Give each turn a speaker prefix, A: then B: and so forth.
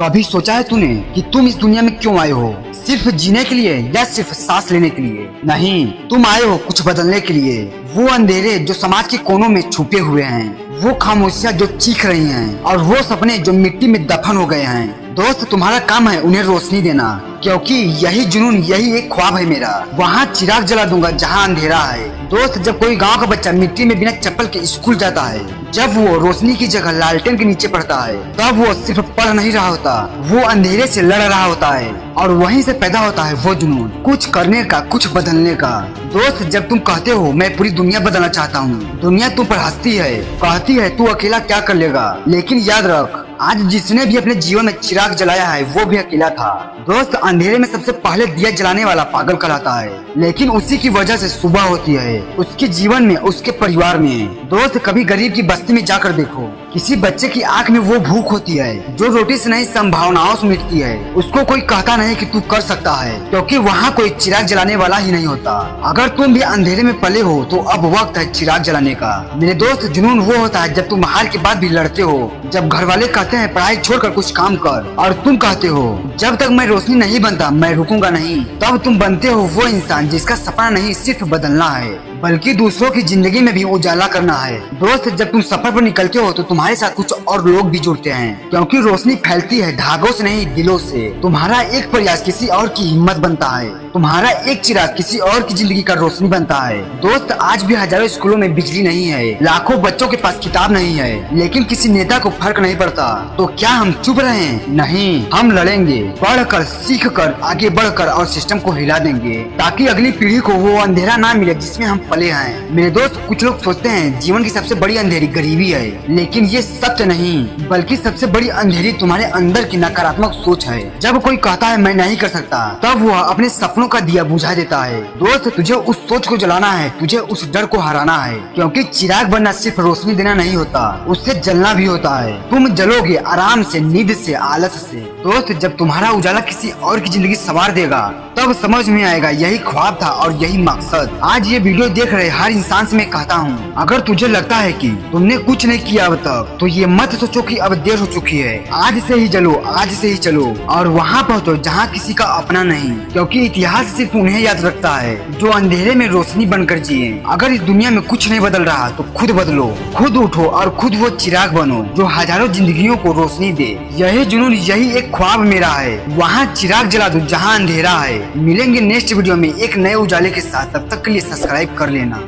A: कभी सोचा है तूने कि तुम इस दुनिया में क्यों आए हो? सिर्फ जीने के लिए या सिर्फ सांस लेने के लिए? नहीं, तुम आए हो कुछ बदलने के लिए। वो अंधेरे जो समाज के कोनों में छुपे हुए हैं, वो खामोशियां जो चीख रही हैं, और वो सपने जो मिट्टी में दफन हो गए हैं। दोस्त, तुम्हारा काम है उन्हें रोशनी देना, क्योंकि यही जुनून, यही एक ख्वाब है मेरा। वहाँ चिराग जला दूंगा जहाँ अंधेरा है। दोस्त, जब कोई गांव का बच्चा मिट्टी में बिना चप्पल के स्कूल जाता है, जब वो रोशनी की जगह लालटेन के नीचे पड़ता है, तब वो सिर्फ पढ़ नहीं रहा होता, वो अंधेरे से लड़ रहा होता है। और वहीं से पैदा होता है वो जुनून, कुछ करने का, कुछ बदलने का। दोस्त, जब तुम कहते हो मैं पूरी दुनिया बदलना चाहता हूँ, दुनिया तुम पर हंसती है, कहती है तू अकेला क्या कर लेगा। लेकिन याद रख, आज जिसने भी अपने जीवन में चिराग जलाया है वो भी अकेला था। दोस्त, अंधेरे में सबसे पहले दिया जलाने वाला पागल कहलाता है, लेकिन उसी की वजह से सुबह होती है, उसके जीवन में, उसके परिवार में। दोस्त, कभी गरीब की बस्ती में जाकर देखो, किसी बच्चे की आंख में वो भूख होती है जो रोटी से नहीं संभावनाओं से मिटती है। उसको कोई कहता नहीं कि तू कर सकता है, क्योंकि वहाँ कोई चिराग जलाने वाला ही नहीं होता। अगर तुम भी अंधेरे में पले हो तो अब वक्त है चिराग जलाने का। मेरे दोस्त, जुनून वो होता है जब तुम हार के बाद भी लड़ते हो, जब घर वाले कहते हैं पढ़ाई छोड़कर कुछ काम कर, और तुम कहते हो जब तक मैं रोशनी नहीं बनता मैं रुकूंगा नहीं। तब तुम बनते हो वो इंसान जिसका सपना नहीं सिर्फ बदलना है, बल्कि दूसरों की जिंदगी में भी उजाला करना है। दोस्त, जब तुम सफर पर निकलते हो तो तुम्हारे साथ कुछ और लोग भी जुड़ते हैं, क्योंकि रोशनी फैलती है धागों से नहीं, दिलों से। तुम्हारा एक प्रयास किसी और की हिम्मत बनता है, तुम्हारा एक चिराग किसी और की जिंदगी का रोशनी बनता है। दोस्त, आज भी हजारों स्कूलों में बिजली नहीं है, लाखों बच्चों के पास किताब नहीं है, लेकिन किसी नेता को फर्क नहीं पड़ता। तो क्या हम चुप रहे? नहीं, हम लड़ेंगे, पढ़कर, सीख कर, आगे बढ़कर, और सिस्टम को हिला देंगे, ताकि अगली पीढ़ी को वो अंधेरा ना मिले जिसमें हम पले हैं। मेरे दोस्त, कुछ लोग सोचते हैं जीवन की सबसे बड़ी अंधेरी गरीबी है, लेकिन ये सत्य नहीं, बल्कि सबसे बड़ी अंधेरी तुम्हारे अंदर की नकारात्मक सोच है। जब कोई कहता है मैं नहीं कर सकता, तब वह अपने सपनों का दिया बुझा देता है। दोस्त, तुझे उस सोच को जलाना है, तुझे उस डर को हराना है, क्योंकि चिराग बनना सिर्फ रोशनी देना नहीं होता, उससे जलना भी होता है। तुम जलोगे आराम से, नींद से, आलस से। दोस्त, जब तुम्हारा उजाला किसी और की जिंदगी संवार देगा, तब समझ में आएगा यही ख्वाब था और यही मकसद। आज ये वीडियो देख रहे हर इंसान से मैं कहता हूँ, अगर तुझे लगता है कि तुमने कुछ नहीं किया अब तक, तो ये मत सोचो कि अब देर हो चुकी है। आज से ही जलो, आज से ही चलो, और वहाँ पहुँचो जहाँ किसी का अपना नहीं, क्योंकि इतिहास सिर्फ उन्हें याद रखता है जो अंधेरे में रोशनी बनकर जिए। अगर इस दुनिया में कुछ नहीं बदल रहा तो खुद बदलो, खुद उठो और खुद वो चिराग बनो जो हजारों जिंदगियों को रोशनी दे। यही जुनून, यही एक ख्वाब मेरा है। वहाँ चिराग जला दो जहाँ अंधेरा है। मिलेंगे नेक्स्ट वीडियो में एक नए उजाले के साथ, तब तक के लिए सब्सक्राइब कर लेना।